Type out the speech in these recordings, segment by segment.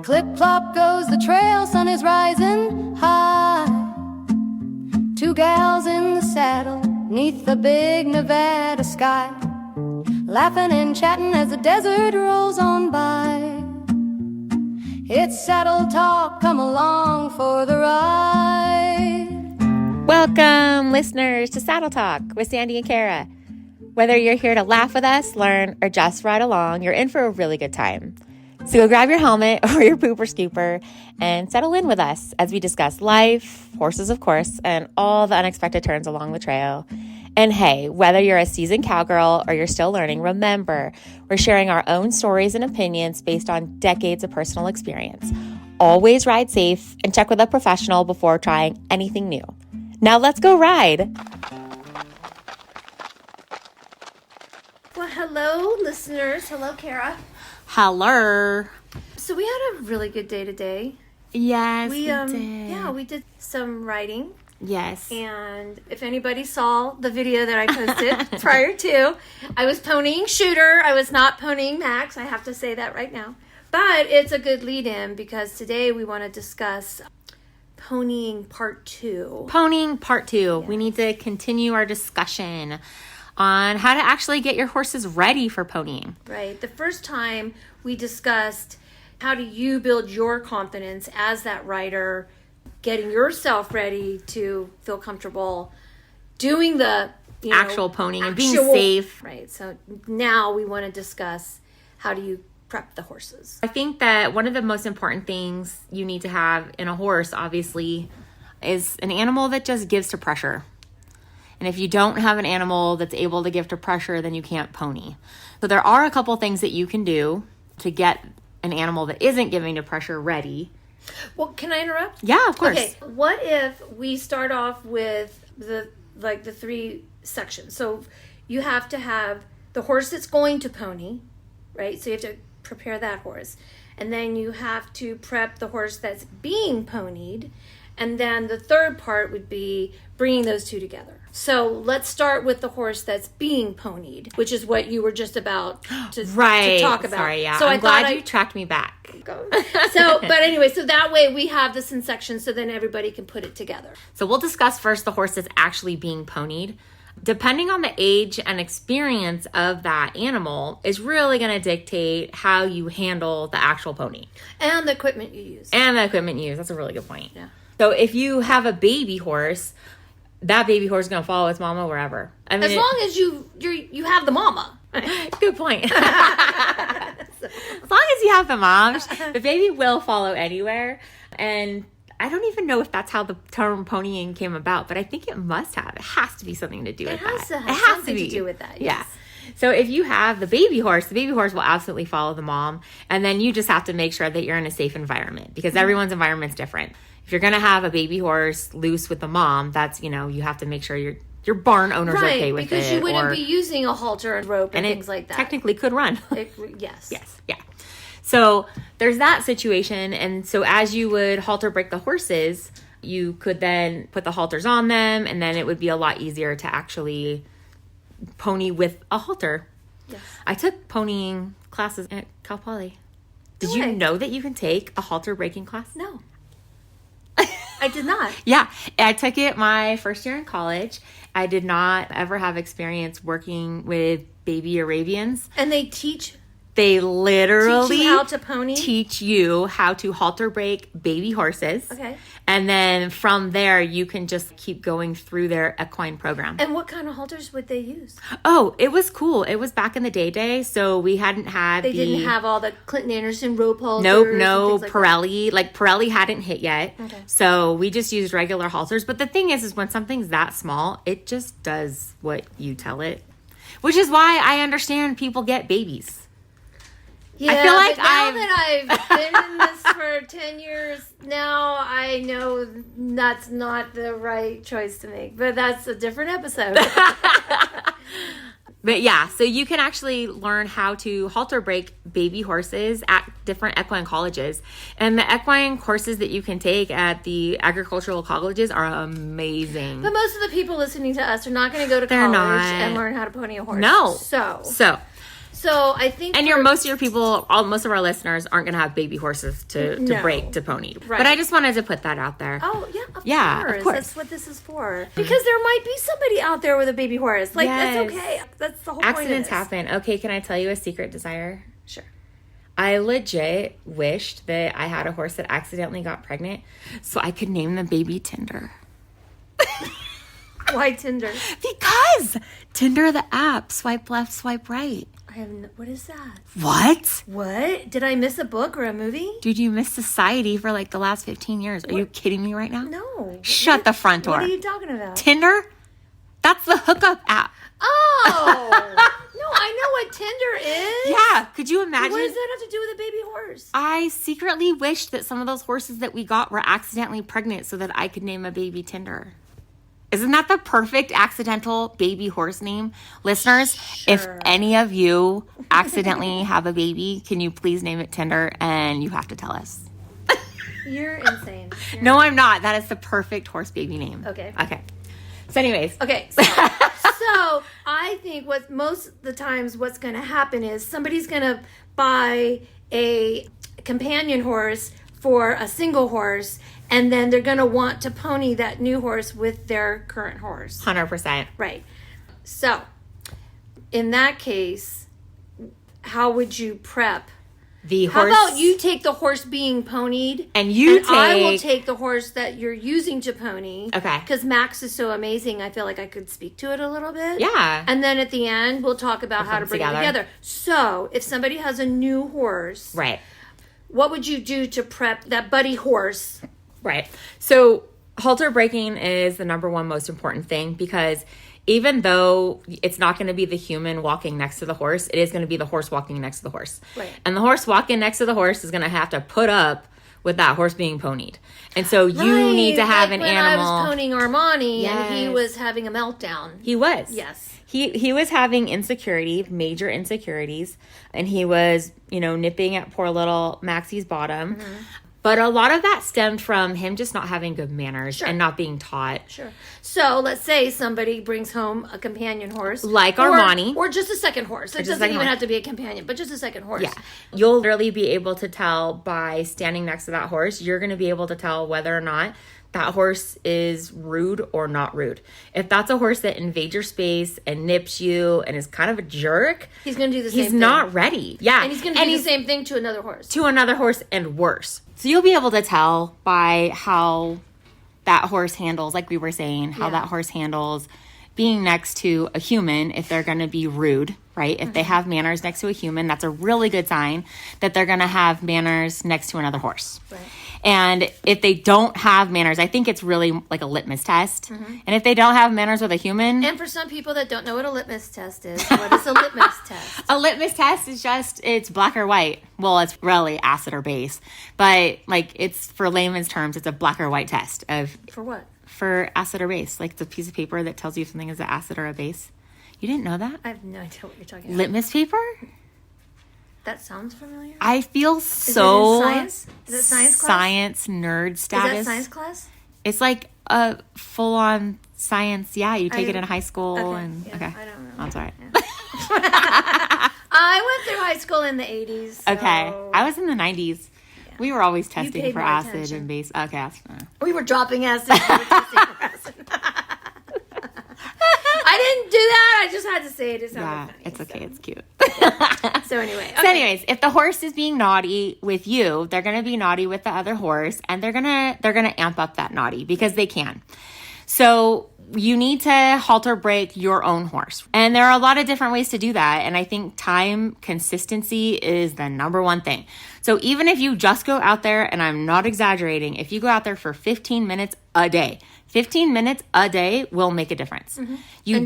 Clip-clop goes the trail, sun is rising high. Two gals in the saddle, 'neath the big Nevada sky, laughing and chatting as the desert rolls on by. It's Saddle Talk, come along for the ride. Welcome, listeners, to Saddle Talk with Sandy and Cara. Whether you're here to laugh with us, learn, or just ride along, you're in for a really good time. So go grab your helmet or your pooper scooper and settle in with us as we discuss life, horses of course, and all the unexpected turns along the trail. And hey, whether you're a seasoned cowgirl or you're still learning, remember, we're sharing our own stories and opinions based on decades of personal experience. Always ride safe and check with a professional before trying anything new. Now let's go ride. Well, hello, listeners. Hello, Cara. Hello. So we had a really good day today. Yes, we did. did. Yeah, we did some writing. Yes. And if anybody saw the video that I posted prior to, I was ponying Shooter. I was not ponying Max. I have to say that right now. But it's a good lead-in because today we want to discuss ponying part 2. Ponying part 2. Yes. We need to continue our discussion on how to actually get your horses ready for ponying. Right. The first time we discussed how do you build your confidence as that rider, getting yourself ready to feel comfortable doing the actual ponying and being safe. Right. So now we want to discuss how do you prep the horses. I think that one of the most important things you need to have in a horse, obviously, is an animal that just gives to pressure. And if you don't have an animal that's able to give to pressure, then you can't pony. So there are a couple things that you can do to get an animal that isn't giving to pressure ready. Well, can I interrupt? Yeah, of course. Okay. What if we start off with the 3 sections? So you have to have the horse that's going to pony, right? So you have to prepare that horse. And then you have to prep the horse that's being ponied. And then the third part would be bringing those two together. So let's start with the horse that's being ponied, which is what you were just about to talk about. Sorry, yeah. So I'm glad you tracked me back. But anyway, so that way we have this in sections so then everybody can put it together. So we'll discuss first the horse that's actually being ponied. Depending on the age and experience of that animal is really going to dictate how you handle the actual pony. And the equipment you use. That's a really good point. Yeah. So if you have a baby horse, that baby horse is going to follow its mama wherever. I mean, as long as you have the mama. Good point. As long as you have the mom, the baby will follow anywhere. And I don't even know if that's how the term ponying came about, but I think it must have. It has to be something to do with that. It has something to do with that. Yes. Yeah. So if you have the baby horse will absolutely follow the mom. And then you just have to make sure that you're in a safe environment because everyone's environment's different. If you're going to have a baby horse loose with the mom, that's, you have to make sure your barn owner's okay with it. Right, because you wouldn't be using a halter and rope and things like that. Technically could run. Yes. Yes, yeah. So there's that situation. And so as you would halter break the horses, you could then put the halters on them, and then it would be a lot easier to actually pony with a halter. Yes. I took ponying classes at Cal Poly. Did you know that you can take a halter breaking class? No. I did not. Yeah, I took it my first year in college. I did not ever have experience working with baby Arabians. And They literally teach you how to pony? Teach you how to halter break baby horses. Okay. And then from there, you can just keep going through their equine program. And what kind of halters would they use? Oh, it was cool. It was back in the day. So we hadn't had They didn't have all the Clinton Anderson rope halters? No Pirelli. Pirelli hadn't hit yet. Okay. So we just used regular halters. But the thing is when something's that small, it just does what you tell it. Which is why I understand people get babies. Yeah, I feel like but now that I've been in this for 10 years, now I know that's not the right choice to make. But that's a different episode. But yeah, so you can actually learn how to halter break baby horses at different equine colleges. And the equine courses that you can take at the agricultural colleges are amazing. But most of the people listening to us are not going to go to college and learn how to pony a horse. No. So So I think, And most of your people, most of our listeners aren't going to have baby horses to break to pony. Right. But I just wanted to put that out there. oh Of course. that's what this is for. Because there might be somebody out there with a baby horse. Like that's okay. That's the whole Accidents point of this. happen. Okay, can I tell you a secret desire? Sure. I legit wished that I had a horse that accidentally got pregnant so I could name the baby Tinder. Why Tinder? Because Tinder, the app, swipe left, swipe right. What is that? What? What? Did I miss a book or a movie? Dude, you missed society for like the last 15 years. Are you kidding me right now? No. Shut the front door. What are you talking about? Tinder? That's the hookup app. Oh! No, I know what Tinder is. Yeah. Could you imagine? What does that have to do with a baby horse? I secretly wished that some of those horses that we got were accidentally pregnant so that I could name a baby Tinder. Isn't that the perfect accidental baby horse name? Listeners, if any of you accidentally have a baby, can you please name it Tinder? And you have to tell us. You're insane. No, I'm not. That is the perfect horse baby name. Okay. So anyways. Okay, so I think most of the times what's going to happen is somebody's going to buy a companion horse for a single horse, and then they're going to want to pony that new horse with their current horse. 100%. Right. So, in that case, how would you prep? The horse. How about you take the horse being ponied, and I will take the horse that you're using to pony. Okay. Because Max is so amazing, I feel like I could speak to it a little bit. Yeah. And then at the end, we'll talk about how to bring it together. So, if somebody has a new horse, right, what would you do to prep that buddy horse? Right. So halter breaking is the number one most important thing, because even though it's not going to be the human walking next to the horse, it is going to be the horse walking next to the horse. Right. And the horse walking next to the horse is going to have to put up with that horse being ponied. And so you need to have an animal. I was ponying Armani and he was having a meltdown. He was. Yes. He was having major insecurities, and he was, nipping at poor little Maxie's bottom. Mm-hmm. But a lot of that stemmed from him just not having good manners and not being taught. Sure. So let's say somebody brings home a companion horse. Like Armani. Or just a second horse. It doesn't even have to be a companion, but just a second horse. Yeah. You'll literally be able to tell by standing next to that horse. You're going to be able to tell whether or not that horse is rude or not rude. If that's a horse that invades your space and nips you and is kind of a jerk, he's going to do the same thing. He's not ready. Yeah. And he's going to do the same thing to another horse. To another horse and worse. So you'll be able to tell by how that horse handles, like we were saying, how that horse handles being next to a human if they're going to be rude, right? If they have manners next to a human, that's a really good sign that they're going to have manners next to another horse. Right. And if they don't have manners, I think it's really like a litmus test. Mm-hmm. And if they don't have manners with a human... And for some people that don't know what a litmus test is, what is a litmus test? A litmus test is it's black or white. Well, it's really acid or base. But it's, for layman's terms, it's a black or white test of... For what? For acid or base. Like, it's a piece of paper that tells you if something is an acid or a base. You didn't know that? I have no idea what you're talking about. Litmus paper? That sounds familiar. I feel so... Is it in science? Is it science class? Science nerd status. Is that science class? It's like a full-on science. Yeah, you take it in high school. Okay. I don't know. That's all right. Yeah. I went through high school in the 80s. So... Okay. I was in the 90s. Yeah. We were always testing for acid and base. Okay. That's fine. We were dropping acid. We were testing for acid. I didn't do that. I just had to say it. It sounded funny. It's okay. It's cute. So anyway. Okay. So anyways, if the horse is being naughty with you, they're going to be naughty with the other horse, and they're going to amp up that naughty because they can. So you need to halter break your own horse. And there are a lot of different ways to do that. And I think time consistency is the number one thing. So even if you just go out there, and I'm not exaggerating, if you go out there for 15 minutes a day, 15 minutes a day will make a difference. Mm-hmm.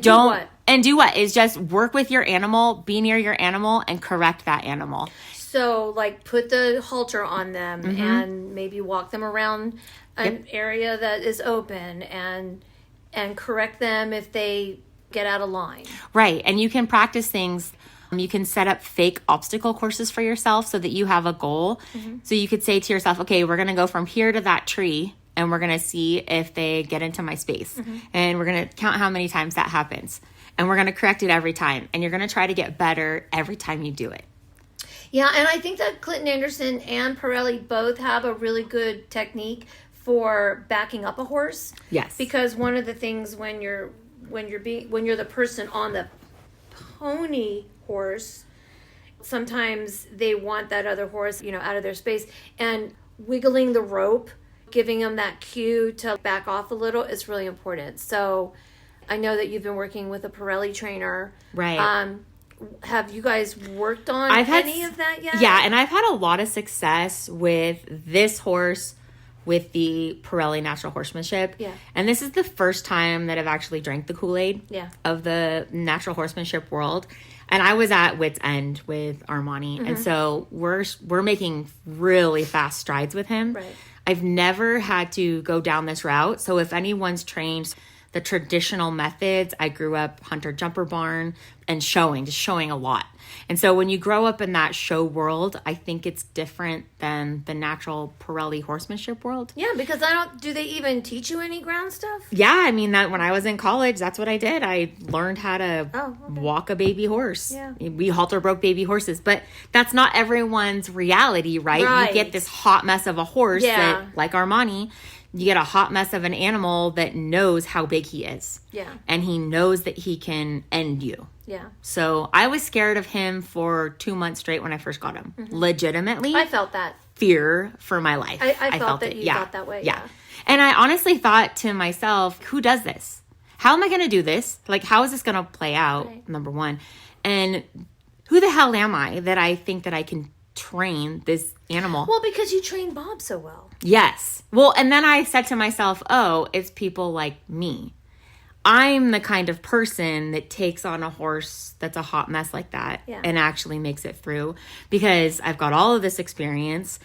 Do what is just work with your animal, be near your animal, and correct that animal. So, put the halter on them and maybe walk them around an area that is open and correct them if they get out of line. Right. And you can practice things. You can set up fake obstacle courses for yourself so that you have a goal. Mm-hmm. So you could say to yourself, okay, we're going to go from here to that tree, and we're going to see if they get into my space. Mm-hmm. And we're going to count how many times that happens. and we're going to correct it every time. And you're going to try to get better every time you do it. Yeah, and I think that Clinton Anderson and Pirelli both have a really good technique for backing up a horse. Yes. Because one of the things when you're the person on the pony horse, sometimes they want that other horse, out of their space, and wiggling the rope, giving them that cue to back off a little is really important. So I know that you've been working with a Pirelli trainer. Right. Have you guys worked on any of that yet? Yeah, and I've had a lot of success with this horse with the Pirelli natural horsemanship. Yeah. And this is the first time that I've actually drank the Kool-Aid of the natural horsemanship world. And I was at wit's end with Armani. And so we're making really fast strides with him. Right. I've never had to go down this route. So if anyone's trained the traditional methods, I grew up hunter jumper barn and just showing a lot. And so when you grow up in that show world, I think it's different than the natural Pirelli horsemanship world. Yeah, because do they even teach you any ground stuff? Yeah, I mean, that when I was in college, that's what I did. I learned how to walk a baby horse. Yeah. We halter broke baby horses, but that's not everyone's reality, right? You get this hot mess of a horse that, like Armani, you get a hot mess of an animal that knows how big he is. Yeah. And he knows that he can end you. Yeah. So I was scared of him for 2 months straight when I first got him. Legitimately. I felt that. Fear for my life. I felt that you felt that way. Yeah. And I honestly thought to myself, who does this? How am I going to do this? Like, how is this going to play out? Right. Number one. And who the hell am I that I think that I can train this animal? Well, because you train Bob so well. Yes. Well, and then I said to myself, it's people like me. I'm the kind of person that takes on a horse that's a hot mess like that and actually makes it through, because I've got all of this experience.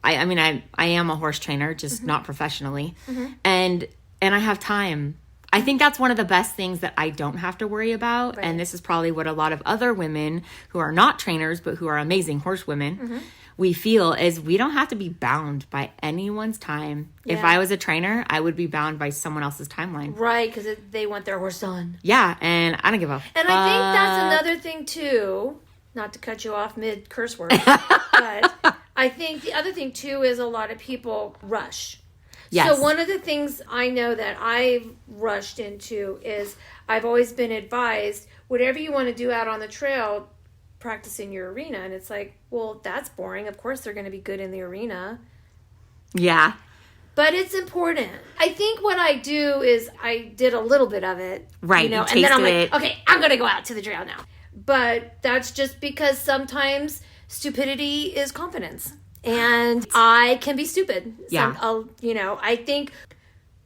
I mean, I am a horse trainer, just not professionally. And I have time. I think that's one of the best things that I don't have to worry about. Right. And this is probably what a lot of other women who are not trainers, but who are amazing horsewomen, we feel is we don't have to be bound by anyone's time. Yeah. If I was a trainer, I would be bound by someone else's timeline. Right, because they want their horse done. Yeah, and I don't give a fuck. And I think that's another thing, too, not to cut you off mid-curse word, but I think the other thing, too, is a lot of people rush. Yes. So one of the things I know that I've rushed into is I've always been advised, whatever you want to do out on the trail, practice in your arena. And it's like, well, that's boring. Of course they're going to be good in the arena. Yeah. But it's important. I think what I do is I did a little bit of it. Right. And then I'm like, okay, I'm going to go out to the trail now. But that's just because sometimes stupidity is confidence. And I can be stupid. Yeah. I think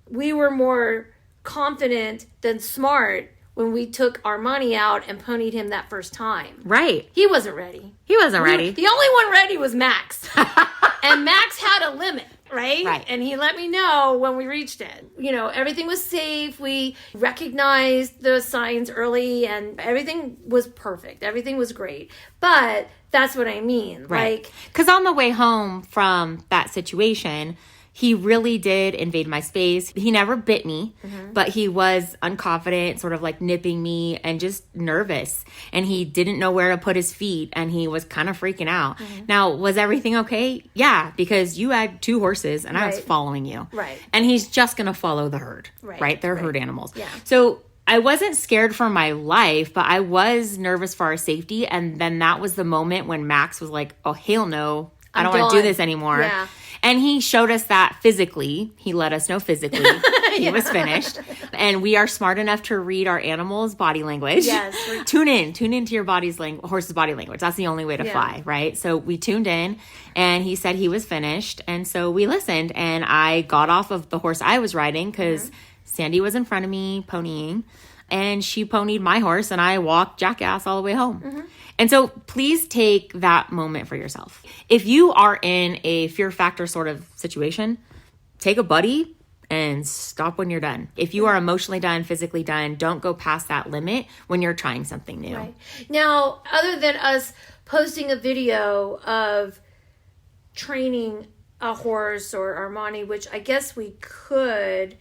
we were more confident than smart when we took Armani out and ponied him that first time. Right. He wasn't ready. The only one ready was Max. And Max had a limit, right? Right. And he let me know when we reached it. Everything was safe. We recognized the signs early and everything was perfect. Everything was great. But that's what I mean. Right. Because on the way home from that situation, he really did invade my space. He never bit me, but he was unconfident, sort of like nipping me and just nervous. And he didn't know where to put his feet and he was kind of freaking out. Now, was everything okay? Yeah, because you had 2 horses and I was following you. Right. And he's just going to follow the herd, right? They're herd animals. Yeah. So I wasn't scared for my life, but I was nervous for our safety. And then that was the moment when Max was like, oh, hell no, I don't want to do this anymore. Yeah. And he showed us that physically. He let us know physically he was finished. And we are smart enough to read our animal's body language. Yes. Tune into your horse's body language. That's the only way to fly, right? So we tuned in and he said he was finished. And so we listened and I got off of the horse I was riding because Sandy was in front of me ponying and she ponied my horse and I walked jackass all the way home. And so please take that moment for yourself. If you are in a fear factor sort of situation, take a buddy and stop when you're done. If you are emotionally done, physically done, don't go past that limit when you're trying something new. Right. Now, other than us posting a video of training a horse or Armani, which I guess we could,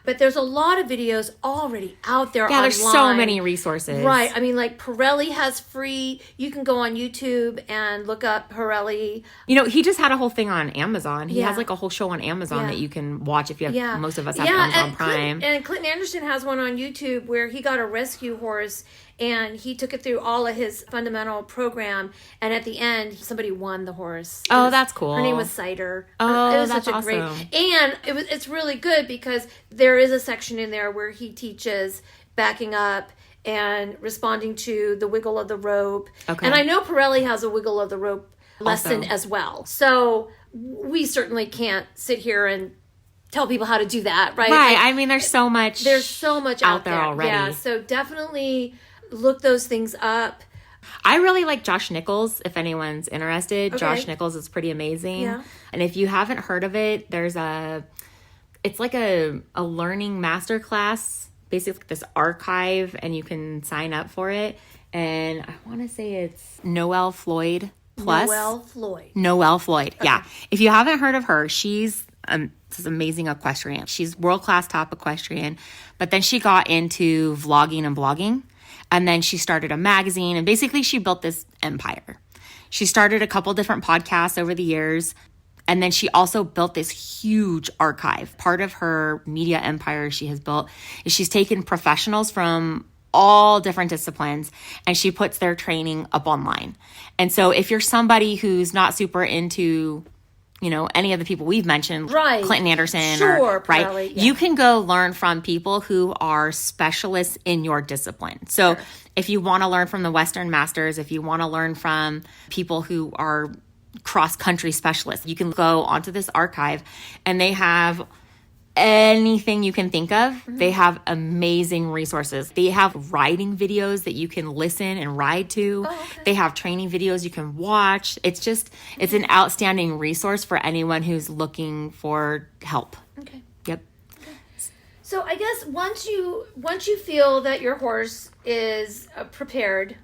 But there's a lot of videos already out there Yeah, online. there's so many resources. Right. I mean, like Pirelli has free. You can go on YouTube and look up Pirelli. You know, he just had a whole thing on Amazon. He Yeah. has like a whole show on Amazon Yeah. that you can watch if you have, Yeah. most of us have Amazon Prime. And Clinton Anderson has one on YouTube where he got a rescue horse and he took it through all of his fundamental program. And at the end, somebody won the horse. Oh, that's cool. Her name was Cider. Oh, it was that's such a great. awesome. And it's really good because there is a section in there where he teaches backing up and responding to the wiggle of the rope. Okay. And I know Pirelli has a wiggle of the rope lesson Also. as well. So we certainly can't sit here and tell people how to do that, right? Right. I mean, there's so much. There's so much out there already. Yeah, so definitely look those things up. I really like Josh Nichols, if anyone's interested. Okay. Josh Nichols is pretty amazing. Yeah. And if you haven't heard of it, it's like a learning masterclass, basically this archive, and you can sign up for it. And I want to say it's Noelle Floyd Plus. Noelle Floyd. Okay. Yeah. If you haven't heard of her, she's this amazing equestrian. She's world-class top equestrian. But then she got into vlogging and blogging. And then she started a magazine. And basically she built this empire. She started a couple different podcasts over the years. And then she also built this huge archive. Part of her media empire she has built is she's taken professionals from all different disciplines and she puts their training up online. And so if you're somebody who's not super into, you know, any of the people we've mentioned, right. Clinton Anderson, sure, right? Probably, yeah. You can go learn from people who are specialists in your discipline. So sure. If you want to learn from the Western Masters, if you want to learn from people who are cross-country specialists, you can go onto this archive and they have anything you can think of. Mm-hmm. They have amazing resources. They have riding videos that you can listen and ride to. Oh, okay. They have training videos you can watch. It's an outstanding resource for anyone who's looking for help. Okay. Yep. Okay. So I guess once you feel that your horse is prepared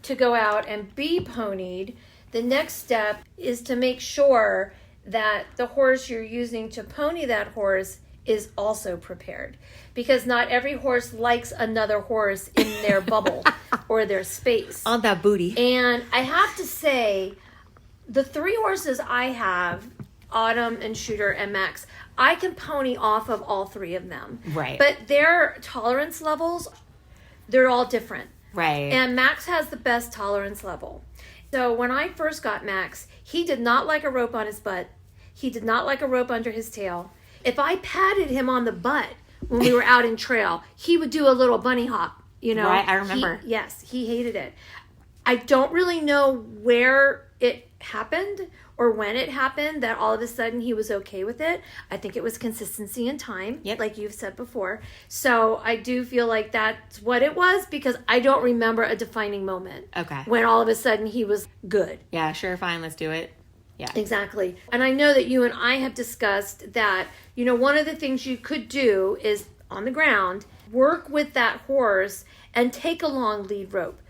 to go out and be ponied, the next step is to make sure that the horse you're using to pony that horse is also prepared, because not every horse likes another horse in their bubble or their space. On that booty. And I have to say, the 3 horses I have, Autumn and Shooter and Max, I can pony off of all 3 of them. Right. But their tolerance levels, they're all different. Right. And Max has the best tolerance level. So when I first got Max, he did not like a rope on his butt. He did not like a rope under his tail. If I patted him on the butt when we were out in trail, he would do a little bunny hop, you know. Right, I remember. Yes, he hated it. I don't really know where it happened or when it happened that all of a sudden he was okay with it. I think it was consistency and time, like you've said before. So I do feel like that's what it was, because I don't remember a defining moment. Okay. When all of a sudden he was good. Yeah, sure, fine, let's do it. Yeah. Exactly. And I know that you and I have discussed that, you know, one of the things you could do is on the ground, work with that horse and take a long lead rope,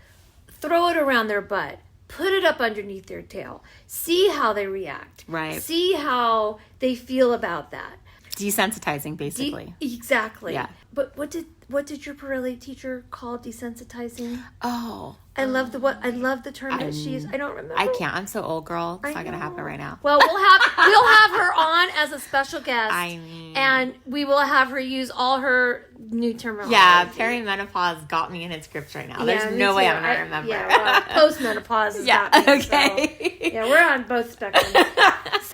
throw it around their butt, put it up underneath their tail, see how they react. Right. See how they feel about that. Desensitizing, basically. Exactly. Yeah. But what did your Pirelli teacher call desensitizing? Oh. I love the term that she used. I don't remember. I can't. I'm so old, girl. It's not going to happen right now. Well, we'll have her on as a special guest. I mean, and we will have her use all her new terminology. Yeah, perimenopause got me in its grips right now. There's no way I'm going to remember. Yeah, well, postmenopause has got me. Okay. So, yeah, we're on both spectrums.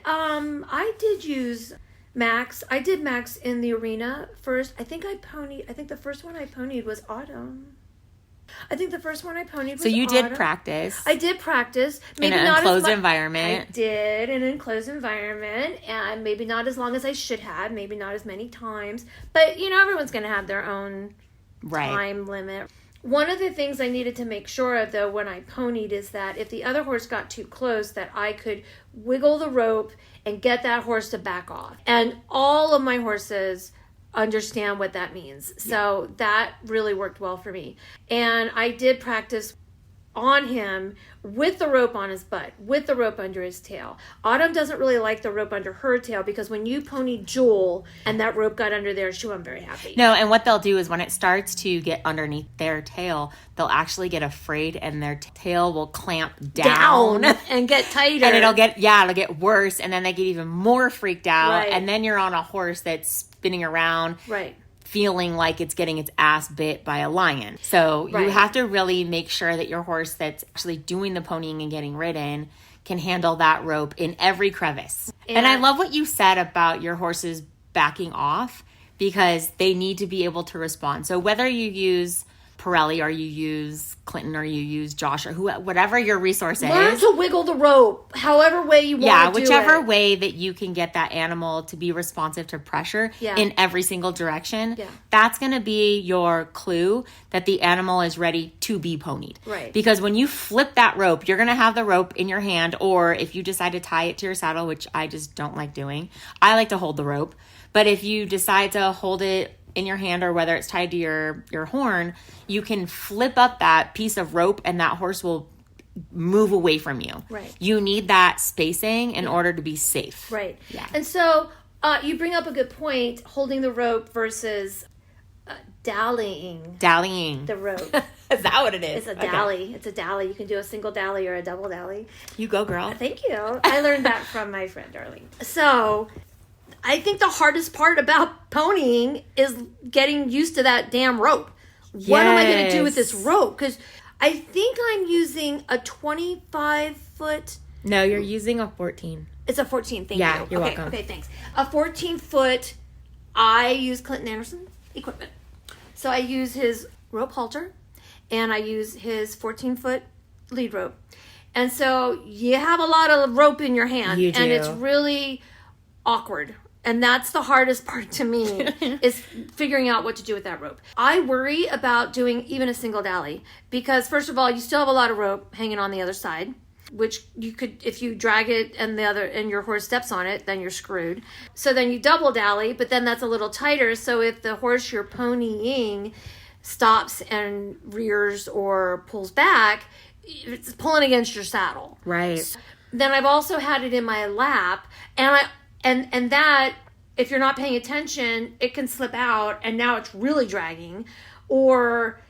I did use Max. I did Max in the arena first. I think the first one I ponied was Autumn. I think the first one I ponied was So you Autumn. did practice. I did practice. Maybe in an not enclosed as much. environment. I did in an enclosed environment, and maybe not as long as I should have. Maybe not as many times. But, you know, everyone's going to have their own time limit. One of the things I needed to make sure of, though, when I ponied is that if the other horse got too close, that I could wiggle the rope and get that horse to back off. And all of my horses understand what that means. So that really worked well for me. And I did practice on him with the rope on his butt, with the rope under his tail. Autumn doesn't really like the rope under her tail because when you ponied Jewel and that rope got under there, she wasn't very happy. No, and what they'll do is when it starts to get underneath their tail, they'll actually get afraid and their tail will clamp down and get tighter. And it'll get worse, and then they get even more freaked out. Right. And then you're on a horse that's spinning around. Right. Feeling like it's getting its ass bit by a lion. So you have to really make sure that your horse that's actually doing the ponying and getting ridden can handle that rope in every crevice. And I love what you said about your horses backing off because they need to be able to respond. So whether you use Pirelli or you use Clinton or you use Josh or whatever your resource is. Learn to wiggle the rope however way you want to do it. Yeah, whichever way that you can get that animal to be responsive to pressure in every single direction. Yeah. That's going to be your clue that the animal is ready to be ponied. Right. Because when you flip that rope, you're going to have the rope in your hand, or if you decide to tie it to your saddle, which I just don't like doing, I like to hold the rope. But if you decide to hold it in your hand or whether it's tied to your horn, you can flip up that piece of rope and that horse will move away from you. Right. You need that spacing in order to be safe. Right. Yeah. And so you bring up a good point, holding the rope versus dallying. Dallying. The rope. Is that what it is? It's a dally. Okay. It's a dally. You can do a single dally or a double dally. You go, girl. Thank you. I learned that from my friend Darlene. So I think the hardest part about ponying is getting used to that damn rope. Yes. What am I going to do with this rope? Because I think I'm using a 25-foot. No, you're using a 14. It's a 14. Thank you. Yeah, you're welcome. Okay, thanks. A 14-foot. I use Clinton Anderson equipment. So I use his rope halter, and I use his 14-foot lead rope. And so you have a lot of rope in your hand. You do. And it's really awkward. And that's the hardest part to me is figuring out what to do with that rope. I worry about doing even a single dally because, first of all, you still have a lot of rope hanging on the other side, which you could, if you drag it and your horse steps on it, then you're screwed. So then you double dally, but then that's a little tighter. So if the horse you're ponying stops and rears or pulls back, it's pulling against your saddle. Right. So then I've also had it in my lap, and that, if you're not paying attention, it can slip out, and now it's really dragging. Or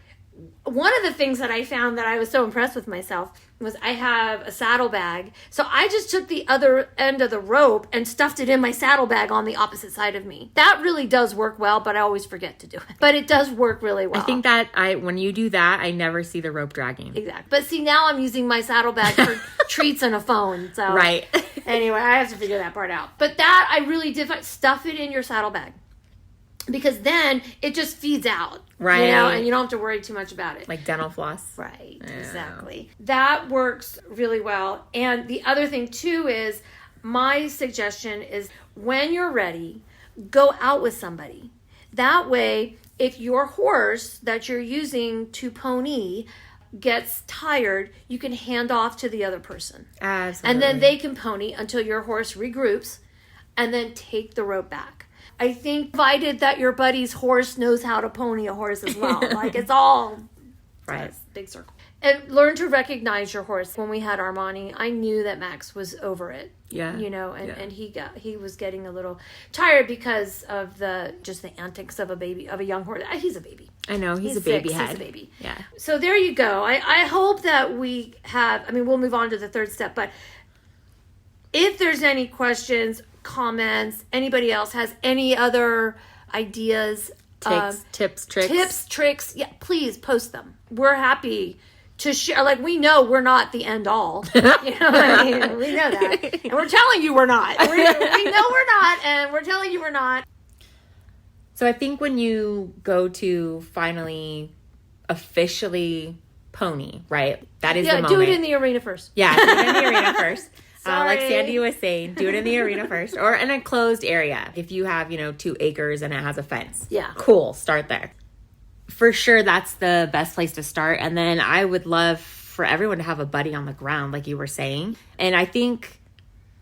one of the things that I found that I was so impressed with myself was I have a saddlebag. So I just took the other end of the rope and stuffed it in my saddlebag on the opposite side of me. That really does work well, but I always forget to do it. But it does work really well. I think that when you do that, I never see the rope dragging. Exactly. But see, now I'm using my saddlebag for treats and a phone. So right. Anyway, I have to figure that part out. But that I really did stuff it in your saddlebag. Because then it just feeds out. Right. And you don't have to worry too much about it. Like dental floss. Right. Yeah. Exactly. That works really well. And the other thing too is my suggestion is when you're ready, go out with somebody. That way, if your horse that you're using to pony gets tired, you can hand off to the other person. Absolutely. And then they can pony until your horse regroups and then take the rope back. I think provided that your buddy's horse knows how to pony a horse as well. Like it's all right. Big circle. And learn to recognize your horse. When we had Armani, I knew that Max was over it. Yeah. And he was getting a little tired because of the antics of a young horse. He's a baby. I know, he's a baby head. He's a baby. Yeah. So there you go. I hope that we have, we'll move on to the third step, but if there's any questions, comments, anybody else has any other ideas, tips, tricks, yeah, please post them. We're happy to share. Like, we know we're not the end all. You know what I mean? We know that. And we're telling you we're not. We know we're not, and we're telling you we're not. So I think when you go to finally officially pony, right? That is the moment. Do it in the arena first. Yeah, do it in the arena first. Sorry. Like Sandy was saying, do it in the arena first or in a closed area. If you have, 2 acres and it has a fence. Yeah. Cool. Start there. For sure, that's the best place to start. And then I would love for everyone to have a buddy on the ground, like you were saying. And I think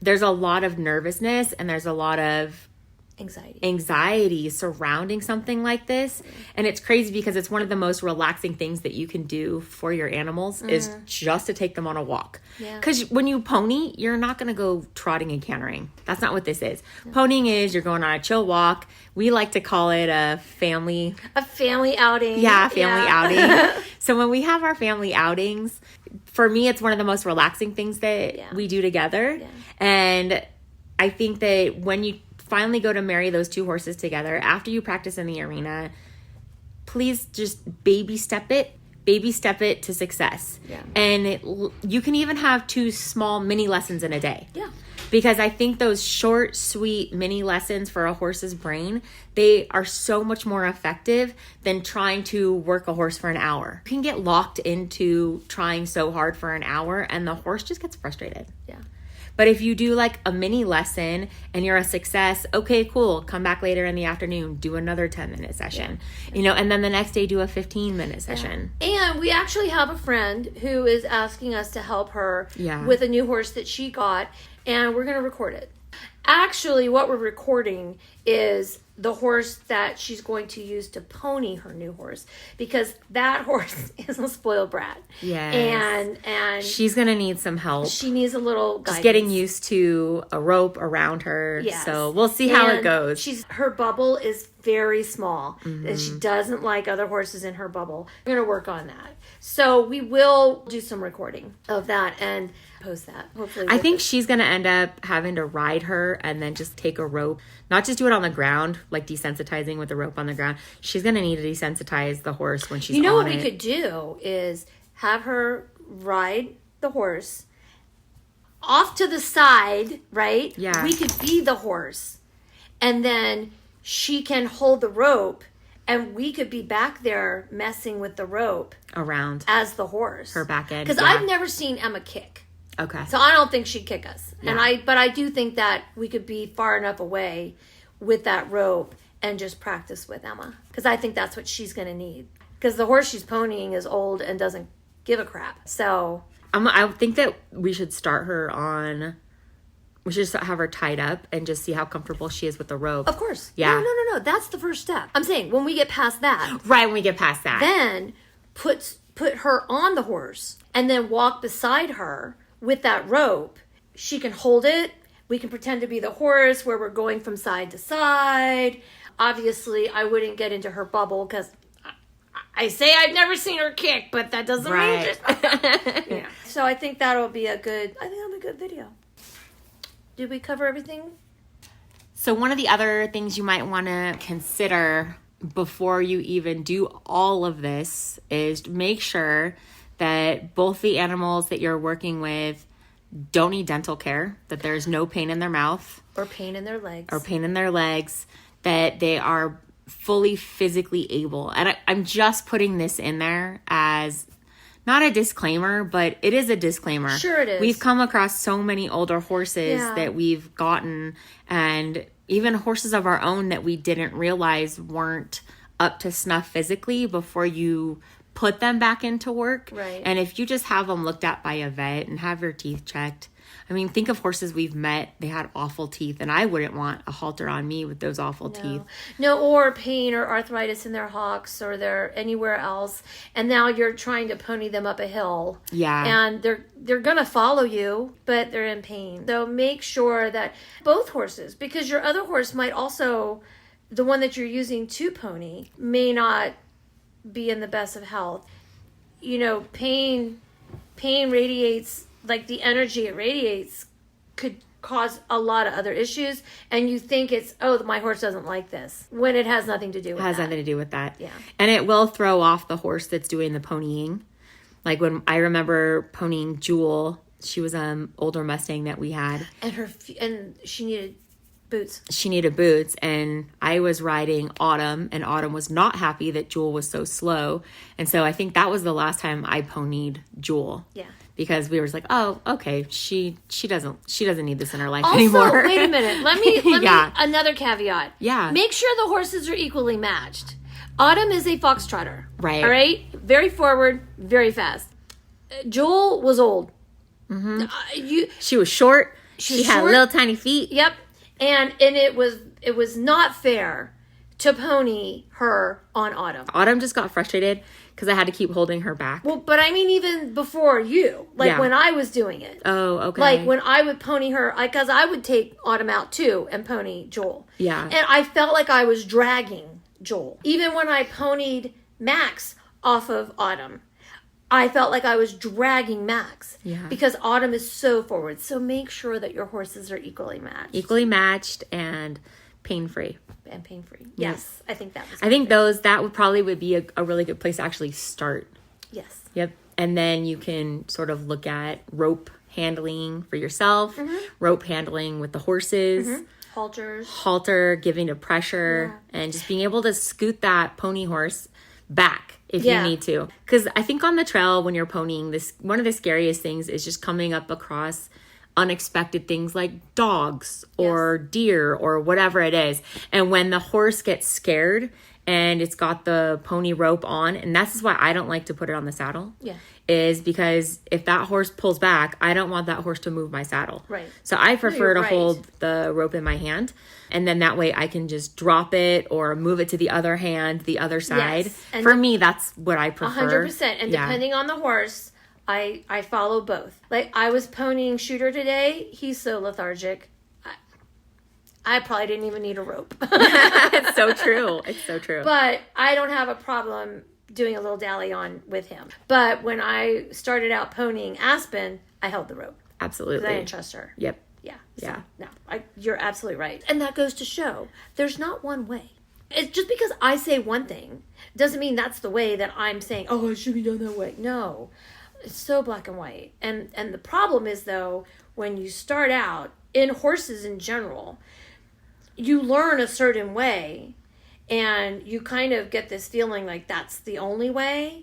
there's a lot of nervousness and there's a lot of anxiety surrounding something like this. And it's crazy because it's one of the most relaxing things that you can do for your animals is just to take them on a walk. Because when you pony, you're not going to go trotting and cantering. That's not what this is. Ponying is you're going on a chill walk. We like to call it a family outing. Yeah, family outing. So when we have our family outings, for me, it's one of the most relaxing things that we do together. And I think that when you finally go to marry those two horses together, after you practice in the arena, please just baby step it to success. And you can even have 2 small mini lessons in a day. Because I think those short, sweet mini lessons for a horse's brain, they are so much more effective than trying to work a horse for an hour. You can get locked into trying so hard for an hour and the horse just gets frustrated. But if you do like a mini lesson and you're a success, okay, cool. Come back later in the afternoon, do another 10-minute session, and then the next day do a 15-minute session. And we actually have a friend who is asking us to help her with a new horse that she got, and we're going to record it. Actually, what we're recording is the horse that she's going to use to pony her new horse, because that horse is a spoiled brat. And she's gonna need some help. She needs a little guidance. Just getting used to a rope around her. So we'll see how it goes. Her bubble is very small, and she doesn't like other horses in her bubble. We're gonna work on that. So we will do some recording of that and post that. Hopefully, I think she's gonna end up having to ride her and then just take a rope, not just do it on the ground, like desensitizing with the rope on the ground. She's gonna need to desensitize the horse when she's on it. What we could do is have her ride the horse off to the side, right? We could be the horse, and then she can hold the rope, and we could be back there messing with the rope around as the horse, her back end. Because I've never seen Emma kick. Okay. So I don't think she'd kick us. But I do think that we could be far enough away with that rope and just practice with Emma. Because I think that's what she's going to need. Because the horse she's ponying is old and doesn't give a crap. So I think that we should start her on... We should just have her tied up and just see how comfortable she is with the rope. Of course. Yeah. No. That's the first step. I'm saying when we get past that. Right, when we get past that. Then put her on the horse and then walk beside her with that rope. She can hold it. We can pretend to be the horse where we're going from side to side. Obviously, I wouldn't get into her bubble because I say I've never seen her kick, but that doesn't mean just... So I think that'll be a good video. Did we cover everything? So one of the other things you might want to consider before you even do all of this is make sure that both the animals that you're working with don't need dental care, that there's no pain in their mouth. Or pain in their legs. That they are fully physically able. And I'm just putting this in there as... not a disclaimer, but it is a disclaimer. Sure it is. We've come across so many older horses that we've gotten, and even horses of our own that we didn't realize weren't up to snuff physically before you put them back into work. Right. And if you just have them looked at by a vet and have your teeth checked, I mean, think of horses we've met. They had awful teeth, and I wouldn't want a halter on me with those awful teeth. No, or pain or arthritis in their hocks or their anywhere else, and now you're trying to pony them up a hill. And they're gonna follow you, but they're in pain. So make sure that both horses, because your other horse might also, the one that you're using to pony, may not be in the best of health. Pain radiates. Like the energy it radiates could cause a lot of other issues, and you think it's, my horse doesn't like this, when it has nothing to do with that. It has nothing to do with that. Yeah. And it will throw off the horse that's doing the ponying. Like when I remember ponying Jewel, she was an older Mustang that we had. And she needed boots. She needed boots, and I was riding Autumn, and Autumn was not happy that Jewel was so slow. And so I think that was the last time I ponied Jewel. Yeah. Because we were just like, okay, she doesn't need this in her life also, anymore. Wait a minute. Let me another caveat. Yeah. Make sure the horses are equally matched. Autumn is a foxtrotter. Right. All right? Very forward, very fast. Jewel was old. She was short. She had little tiny feet. Yep. And it was not fair to pony her on Autumn. Autumn just got frustrated because I had to keep holding her back. Well, but I mean, even before you, like when I was doing it. Oh, okay. Like when I would pony her, because I would take Autumn out too and pony Joel. Yeah. And I felt like I was dragging Joel. Even when I ponied Max off of Autumn, I felt like I was dragging Max. Yeah. Because Autumn is so forward. So make sure that your horses are equally matched. Equally matched and pain-free. And pain-free. Yes. I think that was I think that would probably be a really good place to actually start. Yes. Yep. And then you can sort of look at rope handling for yourself, rope handling with the horses, halter, giving to pressure, and just being able to scoot that pony horse back if you need to. Because I think on the trail when you're ponying, one of the scariest things is just coming up across unexpected things like dogs or deer or whatever it is. And when the horse gets scared and it's got the pony rope on, and that's why I don't like to put it on the saddle, is because if that horse pulls back, I don't want that horse to move my saddle. Right. So I prefer to hold the rope in my hand, and then that way I can just drop it or move it to the other hand, the other side. Yes. For me, that's what I prefer. 100%. And depending on the horse, I follow both. Like I was ponying Shooter today. He's so lethargic. I probably didn't even need a rope. It's so true. It's so true. But I don't have a problem doing a little dally on with him. But when I started out ponying Aspen, I held the rope. Absolutely. Because I didn't trust her. Yep. Yeah. So, yeah. No, you're absolutely right. And that goes to show there's not one way. It's just because I say one thing doesn't mean that's the way that I'm saying, oh, it should be done that way. No. It's so black and white. And the problem is, though, when you start out, in horses in general, you learn a certain way and you kind of get this feeling like that's the only way.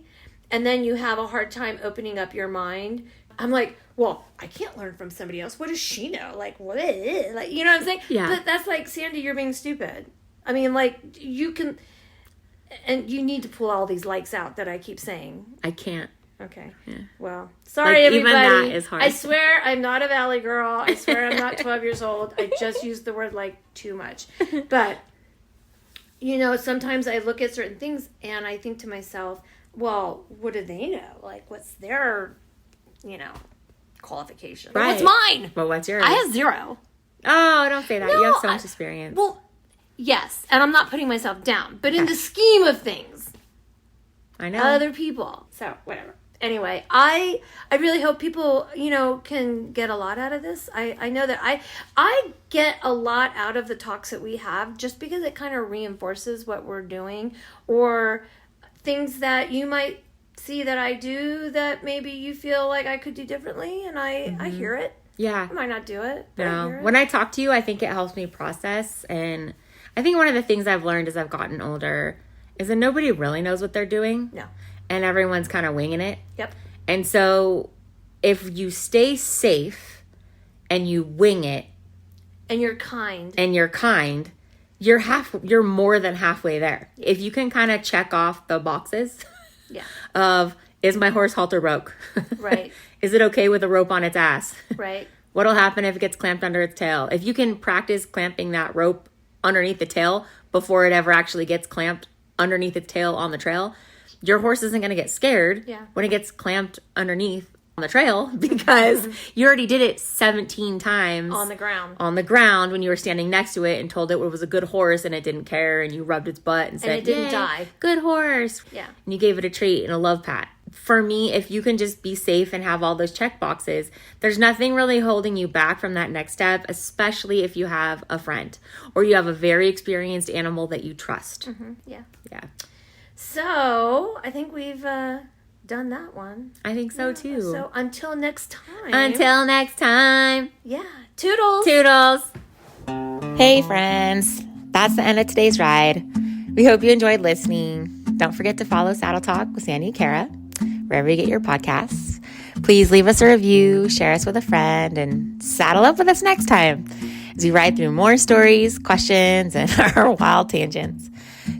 And then you have a hard time opening up your mind. I'm like, well, I can't learn from somebody else. What does she know? Like, what? Like, you know what I'm saying? Yeah. But that's like, Sandy, you're being stupid. I mean, like, you can, and you need to pull all these likes out that I keep saying. I can't. Okay. Yeah. Well, sorry, like, everybody. Even that is hard. I swear I'm not a valley girl. I swear I'm not 12 years old. I just used the word like too much. But, you know, sometimes I look at certain things and I think to myself, well, what do they know? Like, what's their, you know, qualification? Right. What's mine? Well, what's yours? I have 0. Oh, don't say that. No, you have so much experience. Well, yes. And I'm not putting myself down. But in the scheme of things, I know. other people. So, whatever. Anyway, I really hope people, you know, can get a lot out of this. I know that I get a lot out of the talks that we have just because it kind of reinforces what we're doing or things that you might see that I do that maybe you feel like I could do differently, and I hear it. Yeah. I might not do it. But No. I hear it. When I talk to you, I think it helps me process. And I think one of the things I've learned as I've gotten older is that nobody really knows what they're doing. No. And everyone's kind of winging it. Yep. And so if you stay safe and you wing it And you're kind. you're more than halfway there. Yeah. If you can kind of check off the boxes of, is my horse halter broke? Right. Is it okay with a rope on its ass? Right. What'll happen if it gets clamped under its tail? If you can practice clamping that rope underneath the tail before it ever actually gets clamped underneath its tail on the trail, your horse isn't going to get scared when it gets clamped underneath on the trail because you already did it 17 times on the ground when you were standing next to it and told it was a good horse and it didn't care, and you rubbed its butt and said, it didn't die. Good horse. Yeah. And you gave it a treat and a love pat. For me, if you can just be safe and have all those check boxes, there's nothing really holding you back from that next step, especially if you have a friend or you have a very experienced animal that you trust. Mm-hmm. Yeah. Yeah. So, I think we've done that one. I think so, too. So, until next time. Until next time. Yeah. Toodles. Toodles. Hey, friends. That's the end of today's ride. We hope you enjoyed listening. Don't forget to follow Saddle Talk with Sandy and Cara, wherever you get your podcasts. Please leave us a review, share us with a friend, and saddle up with us next time as we ride through more stories, questions, and our wild tangents.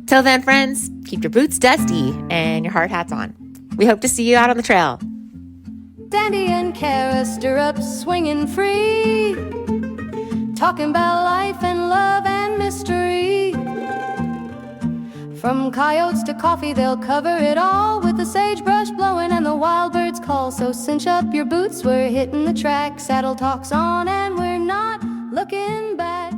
Till then, friends, keep your boots dusty and your hard hats on. We hope to see you out on the trail. Sandy and Cara, stirrups swinging free. talking about life and love and mystery. From coyotes to coffee, they'll cover it all, with the sagebrush blowing and the wild birds call. So cinch up your boots, we're hitting the track. Saddle Talk's on and we're not looking back.